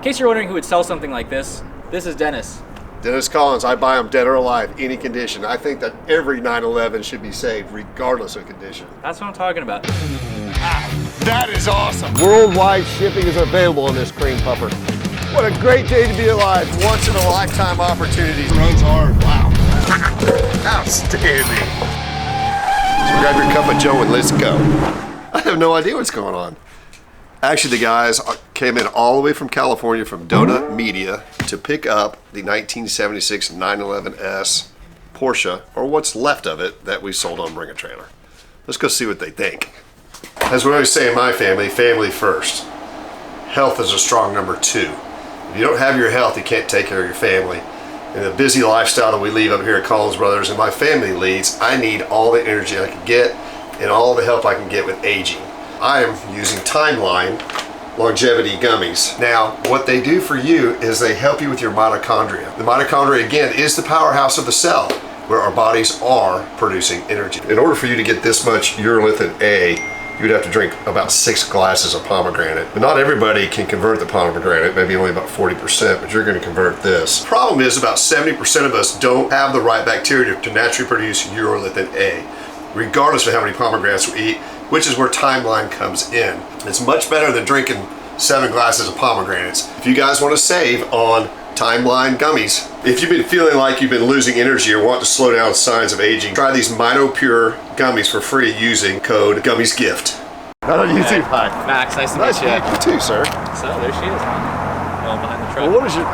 case you're wondering who would sell something like this is Dennis. Dennis Collins, I buy them dead or alive, any condition. I think that every 911 should be saved, regardless of condition. That's what I'm talking about. That is awesome. Worldwide shipping is available on this cream pupper. What a great day to be alive. Once in a lifetime opportunity. Runs hard, wow. Outstanding. So grab your cup of Joe and let's go. I have no idea what's going on. Actually, the guys came in all the way from California, from Donut Media, to pick up the 1976 911S Porsche, or what's left of it, that we sold on Bring a Trailer. Let's go see what they think. As we always say in my family, family first. Health is a strong number 2. If you don't have your health, you can't take care of your family. In the busy lifestyle that we lead up here at Collins Brothers and my family leads, I need all the energy I can get and all the help I can get with aging. I am using Timeline Longevity Gummies. Now, what they do for you is they help you with your mitochondria. The mitochondria, again, is the powerhouse of the cell, where our bodies are producing energy. In order for you to get this much urolithin A, you would have to drink about 6 glasses of pomegranate. But not everybody can convert the pomegranate, maybe only about 40%, but you're gonna convert this. Problem is about 70% of us don't have the right bacteria to naturally produce urolithin A, regardless of how many pomegranates we eat, which is where Timeline comes in. It's much better than drinking 7 glasses of pomegranates. If you guys wanna save on Timeline gummies, if you've been feeling like you've been losing energy or want to slow down signs of aging, try these MitoPure gummies for free using code GummiesGift. Not on YouTube, hi. Max, nice to meet you. You too, sir. So there she is, huh? Well, behind the truck. Well, what is your,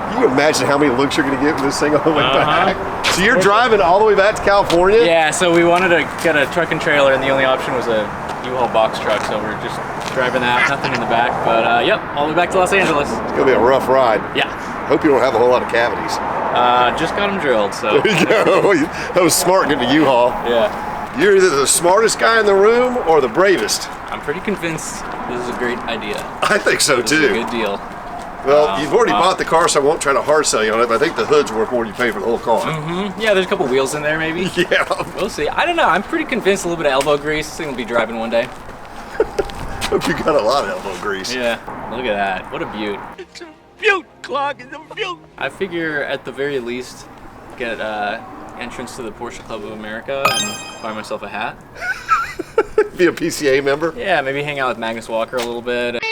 can you imagine how many looks you're gonna get with this thing all the way back? So you're driving all the way back to California? Yeah, so we wanted to get a truck and trailer, and the only option was a U-Haul box truck, so we're just driving that, nothing in the back, but yep, all the way back to Los Angeles. It's gonna be a rough ride. Yeah. Hope you don't have a whole lot of cavities. Just got them drilled, so. There you go. That was smart getting a U-Haul. Yeah. You're either the smartest guy in the room or the bravest. I'm pretty convinced this is a great idea. I think so this too. Is a good deal. Well, you've already bought the car, so I won't try to hard sell you on it, but I think the hood's worth more than you pay for the whole car. Mm-hmm. Yeah, there's a couple wheels in there maybe. Yeah. We'll see. I don't know. I'm pretty convinced a little bit of elbow grease. This thing will be driving one day. Hope you got a lot of elbow grease. Yeah. Look at that. What a beaut. It's a beaut, Clark. It's a beaut. I figure at the very least get entrance to the Porsche Club of America and buy myself a hat. Be a PCA member? Yeah, maybe hang out with Magnus Walker a little bit.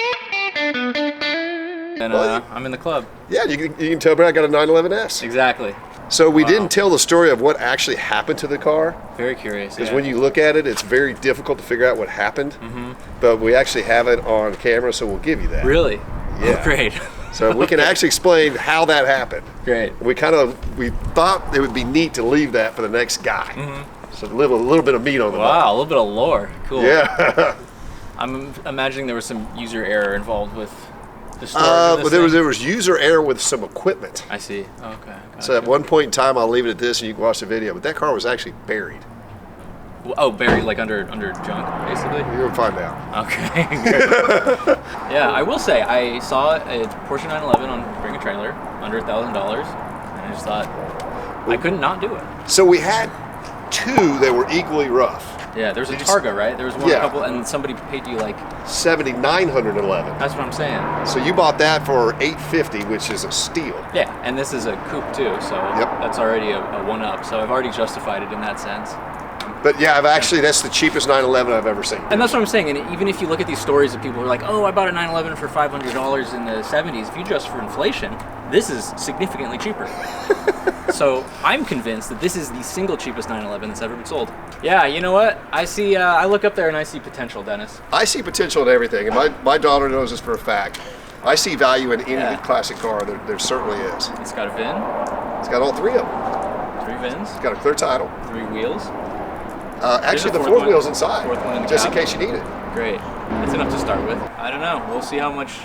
And I'm in the club. Yeah, you can tell me I got a 911S. Exactly. So we didn't tell the story of what actually happened to the car. Very curious. Because when you look at it, it's very difficult to figure out what happened. Mm-hmm. But we actually have it on camera, so we'll give you that. Really? Yeah. Oh, great. So we can actually explain how that happened. Great. We thought it would be neat to leave that for the next guy. Mm-hmm. So live a little bit of meat on the bone. Wow, a little bit of lore. Cool. Yeah. I'm imagining there was some user error involved with the storage of this but there was user error with some equipment. I see. Okay. Gotcha. So at one point in time, I'll leave it at this, and you can watch the video. But that car was actually buried. Oh, buried like under junk, basically. You'll find out. Okay. Yeah, I will say I saw a Porsche 911 on Bring a Trailer under $1,000, and I just thought I couldn't not do it. So we had 2 that were equally rough. Yeah, there's a Targa, right? There was one couple, and somebody paid you like $7,911. That's what I'm saying. So you bought that for $850, which is a steal. Yeah, and this is a coupe too, so that's already a one-up. So I've already justified it in that sense. But yeah, that's the cheapest 911 I've ever seen. And that's what I'm saying. And even if you look at these stories of people who are like, oh, I bought a 911 for $500 in the 70s, if you adjust for inflation, this is significantly cheaper. So I'm convinced that this is the single cheapest 911 that's ever been sold. Yeah, you know what? I look up there and I see potential, Dennis. I see potential in everything, and my daughter knows this for a fact. I see value in any classic car. There certainly is. It's got a VIN. It's got all 3 of them. 3 VINs. It's got a clear title. 3 wheels. Actually, the 4th wheel's inside, just in case you need it. Great. It's enough to start with. I don't know. We'll see how much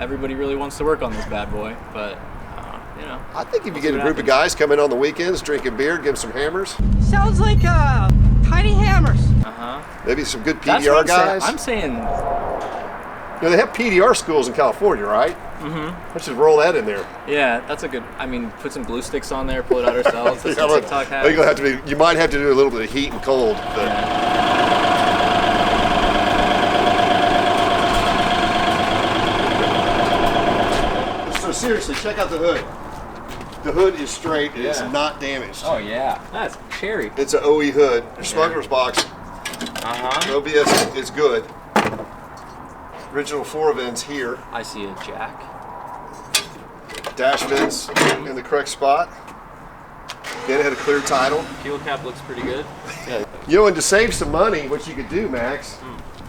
everybody really wants to work on this bad boy, but you know. I think if you get a group of guys come in on the weekends, drinking beer, give them some hammers. Sounds like tiny hammers. Maybe some good PDR guys. I'm saying. You know, they have PDR schools in California, right? Mm-hmm. Let's just roll that in there. Yeah, that's a good. I mean, put some glue sticks on there, pull it out ourselves. That's a TikTok hack. You might have to do a little bit of heat and cold. But seriously, check out the hood. The hood is straight. It is Yeah. not damaged. Oh yeah, that's cherry. It's an OE hood. Smuggler's box. OBS is good. Original 4 vents here. I see a jack. Dash vents in the correct spot. Then it had a clear title. Fuel cap looks pretty good. You know, and to save some money, what you could do, Max,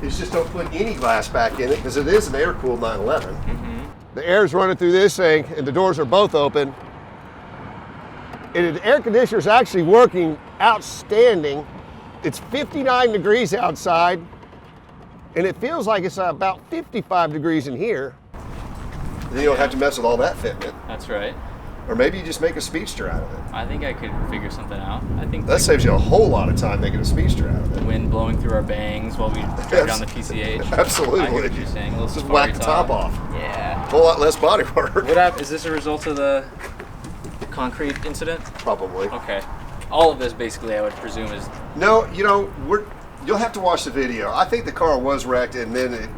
is just don't put any glass back in it, because it is an air-cooled 911. The air's running through this thing, and the doors are both open. And the air conditioner's actually working outstanding. It's 59 degrees outside, and it feels like it's about 55 degrees in here. Then you don't have to mess with all that fitment. That's right. Or maybe you just make a Speedster out of it. I think I could figure something out. I think That saves you a whole lot of time making a Speedster out of it. wind blowing through our bangs while we drive down the PCH. Absolutely. I hear what you're saying. A little Just safari whack the top off. Yeah. A whole lot less body work. What happened? Is this a result of the concrete incident? Probably. Okay. All of this, basically, I would presume is. No, you know, you'll have to watch the video. I think the car was wrecked and then it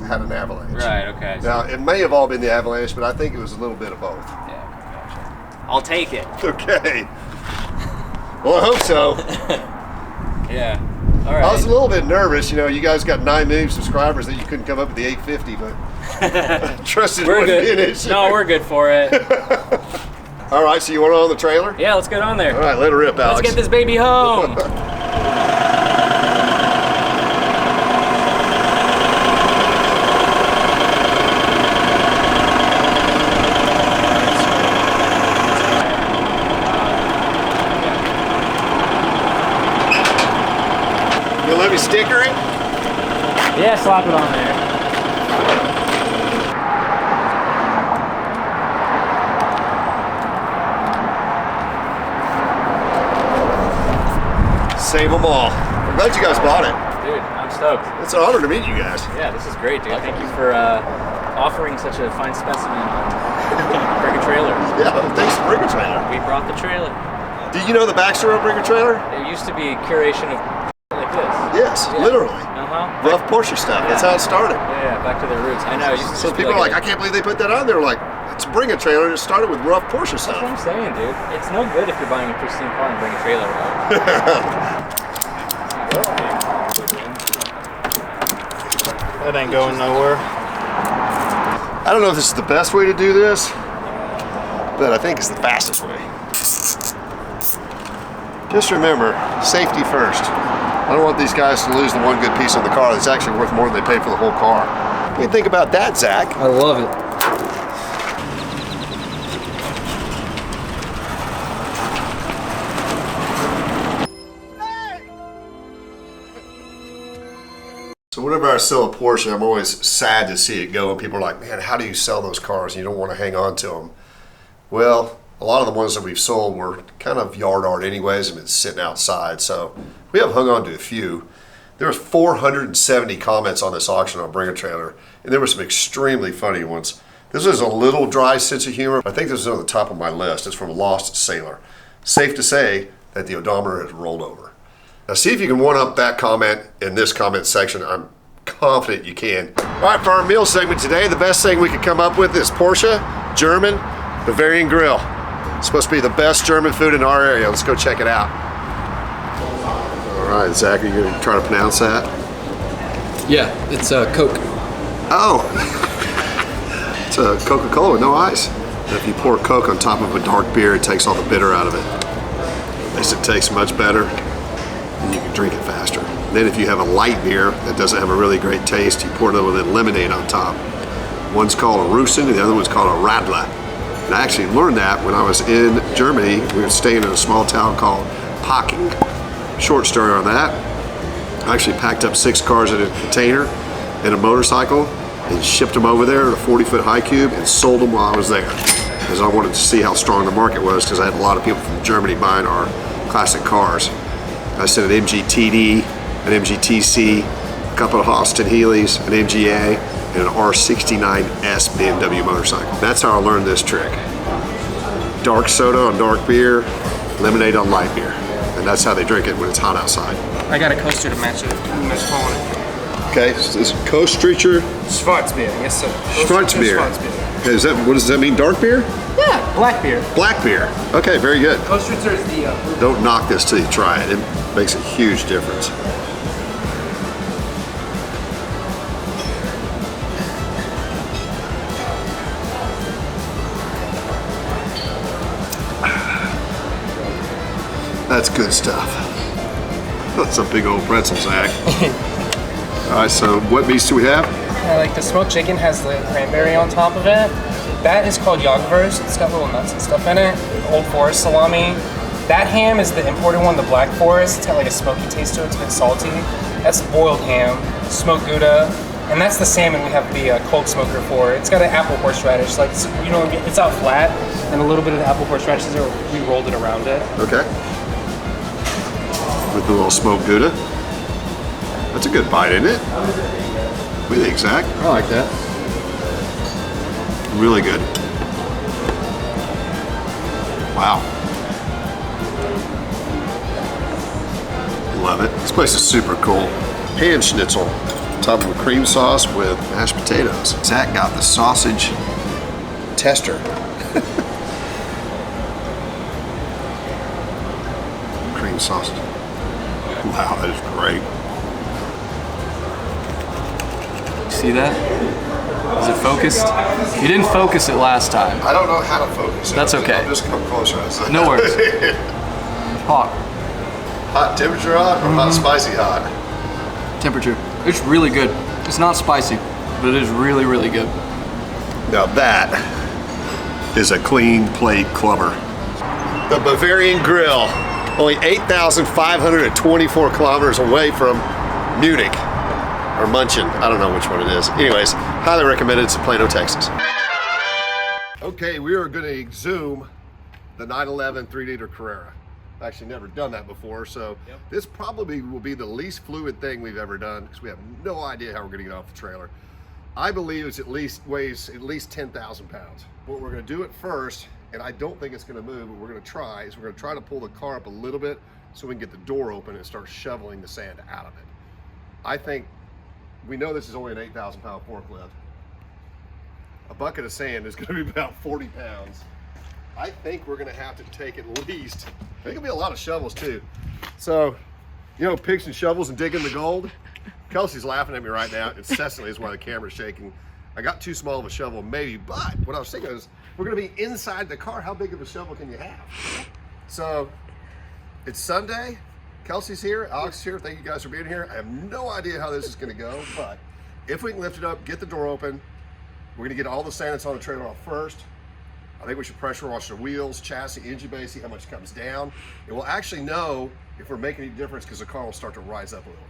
had an avalanche. Right. Okay. Now, it may have all been the avalanche, but I think it was a little bit of both. Yeah. Gotcha. I'll take it. Okay. Well, I hope so. Yeah. All right. I was a little bit nervous. You know, you guys got 9 million subscribers that you couldn't come up with the 850, but I trusted it We're wouldn't be an good. issue. No, we're good for it. All right, so you want it on the trailer? Yeah, let's get on there. All right, let her rip, Alex. Let's get this baby home. You let me sticker it? Yeah, slap it on there. Save them all. I'm glad you guys bought it. Dude, I'm stoked. It's an honor to meet you guys. Yeah, this is great, dude. Thank you for offering such a fine specimen on Bring a Trailer. Yeah, thanks to Bring a Trailer. We brought the trailer. Did you know the backstory of Bring a Trailer? It used to be curation of like this. Yes, Yeah. literally. Uh-huh. Rough Porsche stuff. That's how it started. Yeah, back to their roots. I know. It used to So just be people are like, I a- can't believe they put that on there. Like, it's Bring a Trailer. It started with rough Porsche That's what stuff. I'm saying, dude. It's no good if you're buying a pristine car and bring a trailer out. That ain't going nowhere. I don't know if this is the best way to do this, but I think it's the fastest way. Just remember, safety first. I don't want these guys to lose the one good piece of the car that's actually worth more than they paid for the whole car. What do you think about that, Zach? I love it. So whenever I sell a Porsche, I'm always sad to see it go, and people are like, man, how do you sell those cars? You don't want to hang on to them. Well, a lot of the ones that we've sold were kind of yard art anyways, and been sitting outside. So we have hung on to a few. There was 470 comments on this auction on Bring a Trailer, and there were some extremely funny ones. This was a little dry sense of humor. I think this is on the top of my list. It's from Lost Sailor. Safe to say that the odometer has rolled over. Now see if you can one-up that comment in this comment section. I'm confident you can. All right, for our meal segment today, the best thing we could come up with is Porsche German Bavarian Grill. It's supposed to be the best German food in our area. Let's go check it out. All right, Zach, are you gonna try to pronounce that? Yeah, it's Coke. Oh, it's a Coca-Cola with no ice. And if you pour Coke on top of a dark beer, it takes all the bitter out of it. At least it tastes much better, and you can drink it faster. Then if you have a light beer that doesn't have a really great taste, you pour it with lemonade on top. One's called a Russen, and the other one's called a Radler. And I actually learned that when I was in Germany. We were staying in a small town called Pocking. Short story on that. I actually packed up 6 cars in a container and a motorcycle and shipped them over there at a 40-foot high cube and sold them while I was there. Because I wanted to see how strong the market was, because I had a lot of people from Germany buying our classic cars. I sent an MGTD, an MGTC, a couple of Austin Healey's, an MGA, and an R69S BMW motorcycle. That's how I learned this trick. Dark soda on dark beer, lemonade on light beer. And that's how they drink it when it's hot outside. I got a coaster to match it. I'm just calling it. Okay, so this is Coast Streeter Schwarzbier, yes sir. Schwarzbier. Schwarzbier. Okay, what does that mean? Dark beer? Yeah, black beer. Black beer. Okay, very good. Ostertzer is the Don't knock this till you try it. It makes a huge difference. That's good stuff. That's a big old pretzel, Zach. All right, so what meats do we have? like the smoked chicken has the cranberry on top of it. That is called Jagdwurst. It's got little nuts and stuff in it. Old Forest salami. That ham is the imported one, the Black Forest. It's got like a smoky taste to it. It's a bit salty. That's boiled ham, smoked Gouda, and that's the salmon we have the cold smoker for. It's got an apple horseradish, like you know, it's out flat, and a little bit of the apple horseradishes are we rolled it around it. Okay. With the little smoked Gouda. That's a good bite, isn't it? What do you think, Zach? I like that. Really good. Wow. Love it. This place is super cool. Hand schnitzel, top of a cream sauce with mashed potatoes. Zach got the sausage tester. Cream sausage. Wow, that is great. See that? Is it focused? You didn't focus it last time. I don't know how to focus. That's okay. I'll just come closer. No worries. Hot. Hot temperature hot or hot spicy hot? Temperature. It's really good. It's not spicy, but it is really, really good. Now that is a clean plate clubber. The Bavarian Grill, only 8,524 kilometers away from Munich, or Munchen, I don't know which one it is. Anyways, highly recommended. It's in Plano, Texas. Okay, we are going to exhume the 911 3-liter Carrera. I've actually never done that before, so this probably will be the least fluid thing we've ever done because we have no idea how we're going to get off the trailer. I believe it weighs at least 10,000 pounds. What we're going to do at first, and I don't think it's going to move, but we're going to try, is we're going to try to pull the car up a little bit so we can get the door open and start shoveling the sand out of it. I think, we know this is only an 8,000 pound forklift. A bucket of sand is going to be about 40 pounds. I think we're going to have to take at least, I think it'll be a lot of shovels too. So, you know, picks and shovels and digging the gold? Kelsey's laughing at me right now incessantly is why the camera's shaking. I got too small of a shovel maybe, but what I was thinking is we're going to be inside the car. How big of a shovel can you have? So it's Sunday. Kelsey's here, Alex is here. Thank you guys for being here. I have no idea how this is going to go, but if we can lift it up, get the door open, we're going to get all the sand that's on the trailer off first. I think we should pressure wash the wheels, chassis, engine bay, see how much comes down. And we'll actually know if we're making any difference because the car will start to rise up a little bit.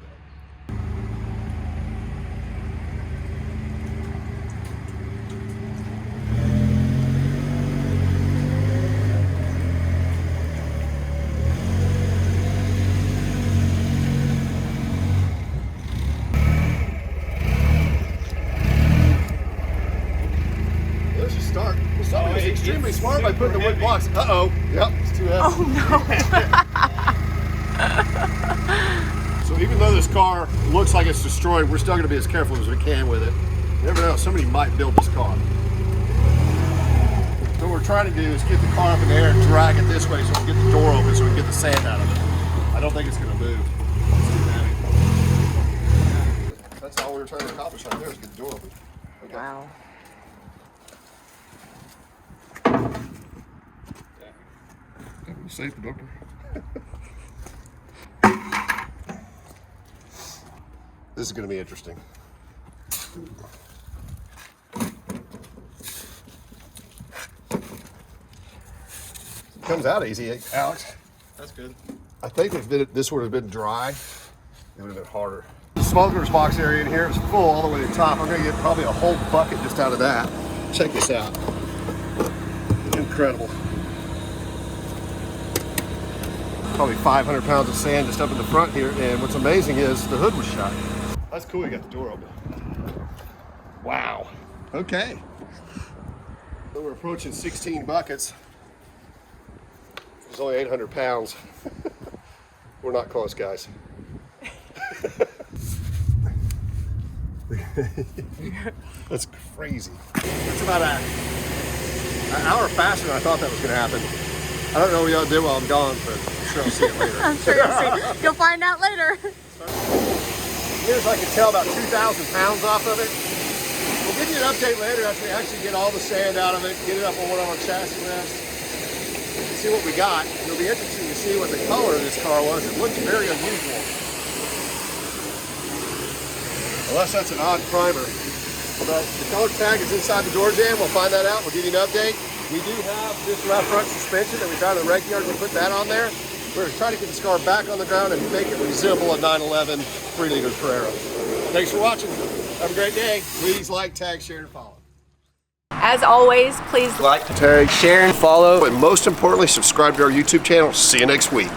Somebody was extremely smart by putting the wood blocks. Uh-oh. Yep, it's too heavy. Oh no. So even though this car looks like it's destroyed, we're still going to be as careful as we can with it. You never know, somebody might build this car. So what we're trying to do is get the car up in the air and drag it this way so we can get the door open so we can get the sand out of it. I don't think it's going to move. It's too heavy. That's all we were trying to accomplish right there is get the door open. Okay. Wow. Safe, doctor. This is going to be interesting. It comes out easy, Alex. That's good. I think if this would have been dry, it would have been harder. The smoker's box area in here is full all the way to the top. I'm going to get probably a whole bucket just out of that. Check this out. Incredible. Probably 500 pounds of sand just up in the front here, and what's amazing is the hood was shut. That's cool, you got the door open. Wow. Okay. So we're approaching 16 buckets. It's only 800 pounds. We're not close, guys. That's crazy. It's about an hour faster than I thought that was going to happen. I don't know what y'all do while I'm gone, but I'm sure I'll see it later. I'm sure you'll see. You'll find out later. Here's I can tell about 2,000 pounds off of it. We'll give you an update later after we actually get all the sand out of it, get it up on one of our chassis lifts, see what we got. It'll be interesting to see what the color of this car was. It looks very unusual. Unless that's an odd primer. But the color tag is inside the door jamb. We'll find that out. We'll give you an update. We do have this left front suspension that we found in the wreck yard. We'll put that on there. We're going to try to get this car back on the ground and make it resemble a 911 3-liter Carrera. Thanks for watching. Have a great day. Please like, tag, share, and follow. As always, please Like, tag, share, and follow. And most importantly, subscribe to our YouTube channel. See you next week.